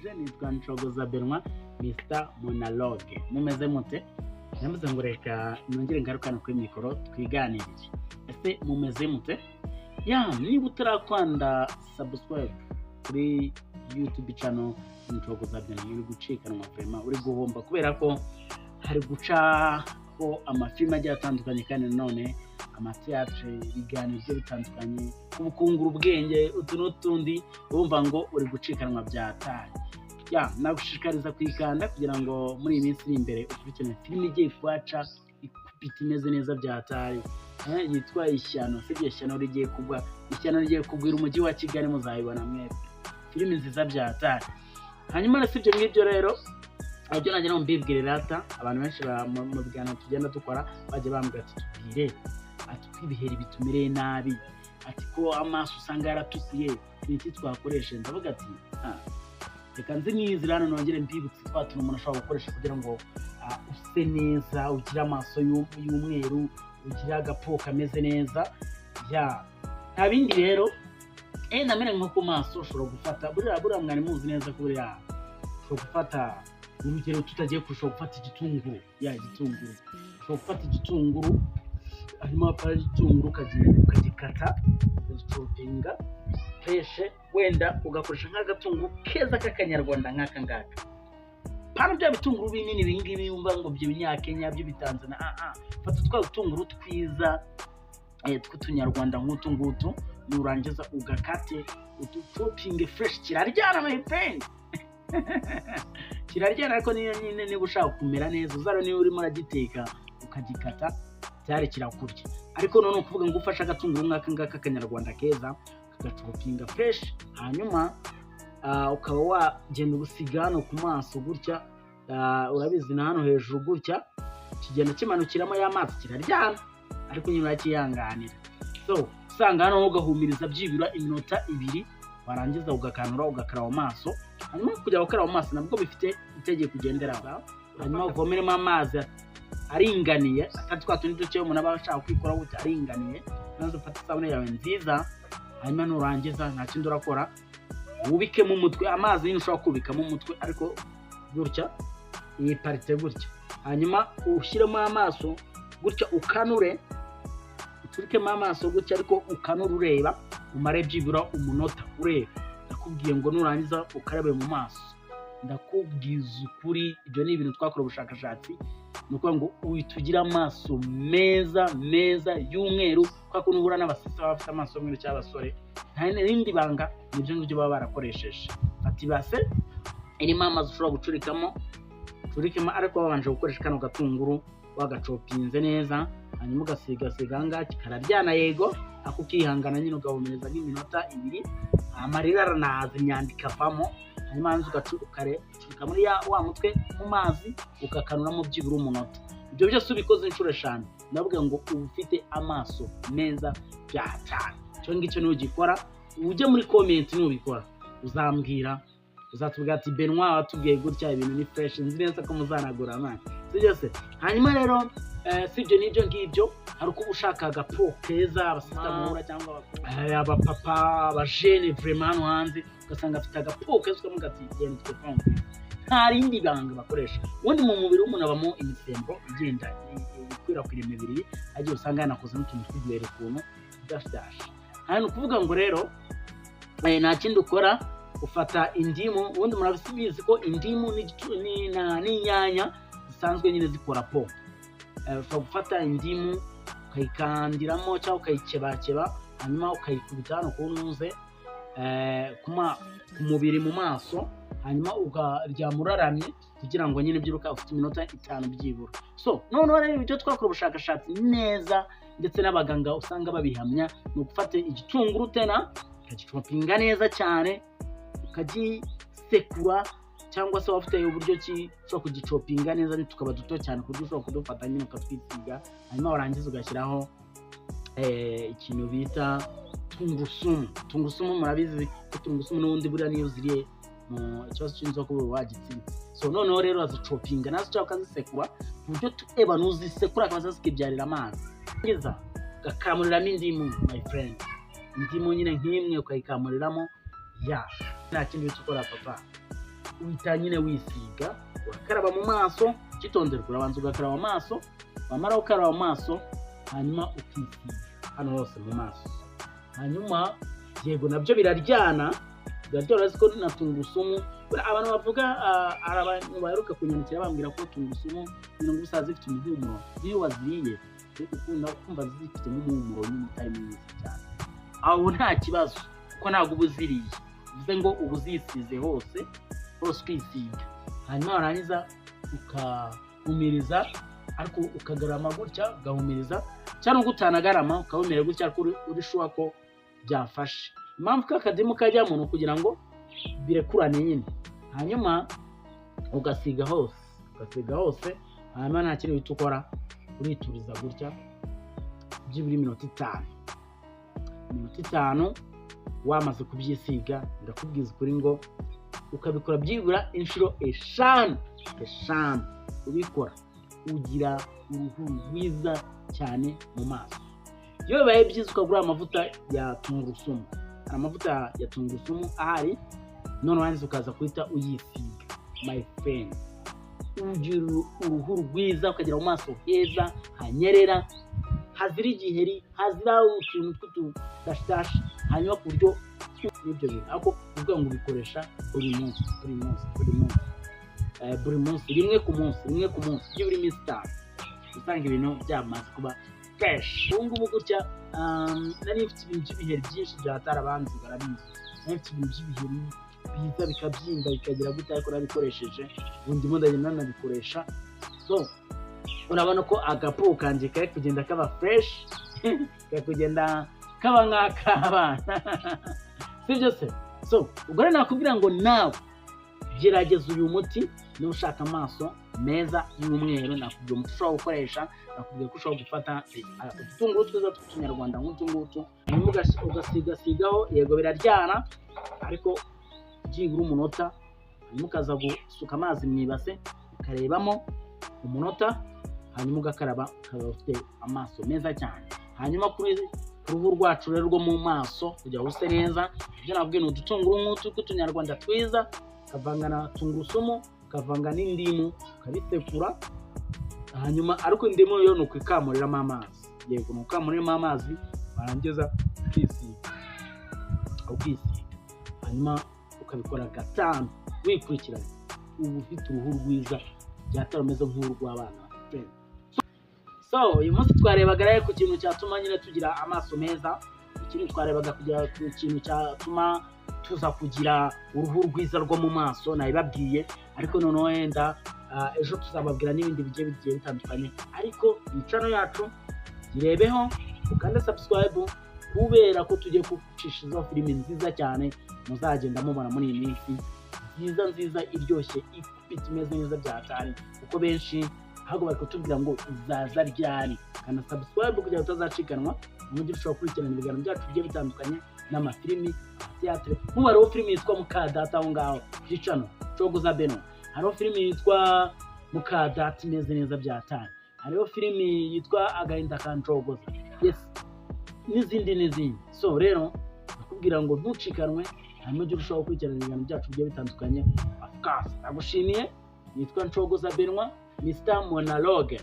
ndabasuhuje nitwa Nshogoza Benoit Mr Monologue. Mumeze mute? Namaze ngo reka nongere ngarukana kuri mikoro twiganirire. Ese mumeze mute? Niba utarakwanda subscribe kuri YouTube channel Nshogoza Benoit uri gucikanwa vraiment uri guhomba kubera ko hari guca ko amafilm agiye atandukanye kandi none amateatre biganiro bitandukanye kubukungura ubwenge utundi urumva ngo uri gucikanwa byataye. Nagushishikariza kwikanda kugira ngo muri iyi minsi iri imbere ukurikirane filime igiye kwaca ikupita imeze neza byataye. Yitwa Ishyano, sibyo Ishyano rigiye kugwa, Ishyano rigiye kugwira umujyi wa Kigali muzayibona mwese. Filime nziza byataye. Hanyuma sibyo mwibyo rero ibyo najya no mbibwire rata abantu benshi mu biganiro tugenda dukora baje bambwira ati tubwire ati kwibihera bitumire nabi ati ko amaso usanga yaratukuye n'iki twakoresha. Ndavuga ati reka nzi n'izira hano nongere mbibutse twatu umuntu ashobora gukoresha kugira ngo use neza ugira amaso y'umweru ugira agapo kameze neza. Nta bindi rero namene nko ku maso ushobora gufata buriya mwari muzi neza ko buriya ushobora gufata urugero tutagiye kushobora gufata igitunguru igitunguru ushobora gufata igitunguru harimo apara igitunguru ukagikata ukagicopinga peshe wenda ugakoresha nk'agatunguru keza k'akanyarwanda nk'aka ngaka. Pana bya bitunguru binini bingibi wumva ngo by'Ibinyakenya by'Ibitanzania fata twa utunguru twiza tw'utunyarwanda nk'utu ngutu nurangiza ugakate utucopinge fresh kiraryana my friend. Kiraryana ariko niba ushaka kumera neza uzaro niba urimo uragiteka ukagikata cyari kirakurya. Ariko none ukuvuga ngo ufashe agatunguru nk'aka ngaka k'akanyarwanda keza ukagacopinga fresh hanyuma ukaba wagenda ugusiga hano ku maso gutya urabizi na hano hejuru gutya kigenda kimanukiramo y'amazi kiraryana ariko nyuma yakiyanganira. So usanga hano ugahumiriza byibura iminota 2 warangiza ugakanura ugakaraba amaso hanyuma kujya gukaraba amaso nabwo bifite itegeko kugendera hanyuma uvomeremo amazi aringaniye atatu twatundi duke umuntu aba ashaka kwikora gutya aringaniye nazo ufata isabune yawe nziza hanyuma nurangiza nta kindi urakora ubike mu mutwe amazi nyine ushobora kubika mu mutwe ariko gutya iyi parite gutya hanyuma ushyiremo amaso gutya ukanure uturikemo amaso gutya ariko ukanura ureba umare byibura umunota ureba. Ndakubwiye ngo nurangiza ukarabe mu maso ndakubwiza ukuri ibyo ni ibintu twakora ubushakashatsi nuko ngo uhitugira amaso meza y'umweru kwa ko nubura n'abasisa bafite amaso y'umweru cy'abasore nta n'indi banga nibyo ngibyo baba barakoresheje. Ati base irimo amazi ushobora gucurikamo ariko babanje gukoresha kano gatunguru wagacopinze neza hanyuma ugasiga ngaka kararyana yego ako kihangana nyine ugahumereza nk'iminota 2 amarira aranaza inyandika avamo hanyuma ugacurika muri wa mutwe mu mazi ugakanuramo byibura umunota. Ibyo byose ubikoze inshuro 5 ndavuga ngo ufite amaso meza byatana. Cyo ngicyo n'ugikora ujye muri comment n'ubikora uzambwira uzatubwira ati Benoit watubwiye gutya ibintu ni fresh nzi neza ko muzanagura amana sibyo se. Hanyuma rero sibyo nibyo ngibyo hari uko ushaka agapo keza abasista muhura cyangwa abapapa abajene vraiment hano hanze ugasanga afite agapo keza ukamuga ati genda twepamwe nta rindi banga bakoresha. Ubundi mu mubiri w'umuntu abamo imisembo igenda ikwirakwira imibiri agiye usanga yanakoze n'utuntu tw'ibere kuntu dash. Hano kuvuga ngo rero nta kindi ukora ufata indimu. Ubundi murabisibizi ko indimu n'inyanya zisanzwe nyine zikora po. Ushobora gufata indimu ukayikandiramo cyangwa ukayikebakeba hanyuma ukayikubita hano ku ntuze ku mubiri mu maso hanyuma ukaryamuraramye kugira ngo nyine byiruka ufite iminota 5 byibura. So noneho rero ibyo twakora ubushakashatsi neza ndetse n'abaganga usanga babihamya ni ugufata igitunguru tena ukagicopinga neza cyane ukagisekura cyangwa se wafite uburyo ki cyo kugicopinga neza tukaba duto cyane kuburyo ushobora kudufata nyine ukatwisiga hanyuma warangiza ugashyiraho ikintu bita tungurusumu. Murabizi ko tungurusumu n'ubundi buriya niyo ziriye mu ikibazo cy'inzoka wagitsinze. So noneho rero azicopinga nazo cyangwa ukazisekura kuburyo tueba nuzisekura akaza zikibyarira amazi ngiza gakamuriramo indimu my friend. Indimu nyine nk'imwe ukayikamuriramo nta kindi ukora papa uhita nyine wisiga, urakaraba mu maso, kitonderwa urabanza ugakaraba amaso, wamara ukaraba amaso hanyuma ukisiga hano hose mu maso. Hanyuma yego nabyo biraryana ko na tungurusumu abantu bavuga abantu baheruka kunyandikira bambwira ko tungurusumu ngo usaza ifite umuhumuro, iyo waziriye ukunda kumva zifite umuhumuro n'utari mwiza cyane. Aho nta kibazo kuko ntabwo ubuziriye, bivuze ngo ubuzisize hose kwisiga, hanyuma warangiza ukahumiriza, ariko ukagarama gutya ugahumiriza, cyangwa utanagarama ukahumira gutya ariko uri shuwa ko byafashe. Impamvu kakadimu kajyamo ni ukugira ngo birekurane nyine, hanyuma ugasiga hose, hanyuma nta kintu uhita ukora, urituriza gutya byibura iminota 5 wamaze kubyisiga. Ndakubwiza ukuri ngo ukabikora byibura inshuro 5 ubikora ugira uruhu rwiza cyane mu maso. Iyo bibaye byiza ukagura amavuta ya tungurusumu, amavuta ya tungurusumu ahari, none wanze ukaza kuhita uyisiga, my friend, ugira uruhu rwiza, ukagira mu maso heza hanyerera, hazira igiheri, hazira utuntu tw'udashitashi, hanyuma ku buryo n'ibyo bintu ariko kuvuga ngo ubikoresha buri munsi, rimwe ku munsi byibura iminsi 5, usanga ibintu byamaze kuba fresh. Ubu ngubu gutya nari mfite ibintu by'ibiheri byinshi byatara abanzi barabizi, nari mfite ibintu by'ibiheri biza bikabyimba bikagira gutya, ariko nabikoresheje ubundi ndagenda nanabikoresha. So urabona ko agapo kanje kari kugenda kaba fresh, kari kugenda kaba nk'akabana, sibyo se? So ubwo rero nakubwira ngo nawe gerageza uyu muti niba ushaka amaso meza y'umweru. Nakubwiye umuti ushobora gukoresha, nakubwiye ko ushobora gufata udutunguru twiza tw'ikinyarwanda nk'utu, hanyuma ugasigasigaho. Yego biraryana ariko byibura umunota, hanyuma ukaza gusuka amazi mu ibase ukarebamo umunota, hanyuma ugakaraba, ukaba ufite amaso meza cyane. Hanyuma kuri uruhu rwacu rero rwo mu maso kugira use neza, ibyo nabwiye ni udutunguru nk'utu tw'ikinyarwanda twiza, ukavanga na tungurusumu, ukavanga n'indimu, ukabisekura. Hanyuma ariko indimu yo ni ukwikamuramo amazi, yego ni ukamuriramo amazi, warangiza ukisiga, hanyuma ukabikora 5 wikurikiranye, ubu ufite uruhu rwiza byatara umeze nk'urw'abana. So uyu munsi twarebaga rero ku kintu cyatuma nyine tugira amaso meza, ikindi twarebaga kugira ku kintu cyatuma tuza kugira uruhu rwiza rwo mu maso, nabibabwiye. Ariko noneho wenda ejo tuzababwira n'ibindi bigiye bitandukanye, ariko iyi channel yacu irebeho ukande subscribe, kubera ko tugiye kucisha izo filimi nziza cyane muzagenda mubona muri iyi minsi, nziza iryoshye, ifite imeze neza byatari, kuko benshi ahubwo bari kutubwira ngo izaza ryari. Kana subscribe kugira ngo utazacikanwa umujyi ushobora kurikirana ibiganiro byacu bigiye bitandukanye n'amafilimi, theatre. Hariho filimi yitwa Mukadata aho ngaho y'icano Cogoza Beno, hariho filimi yitwa Mukadata imeze neza byatari, hariho filimi yitwa Agahinda ka Cogoza, yes, n'izindi. So rero nakubwira ngo ntucikanwe, hanyuma ujye urushaho kurikirana ibiganiro byacu bigiye bitandukanye. Of course nagushimiye, nitwa Cogoza Benwa, Mr. Monologue.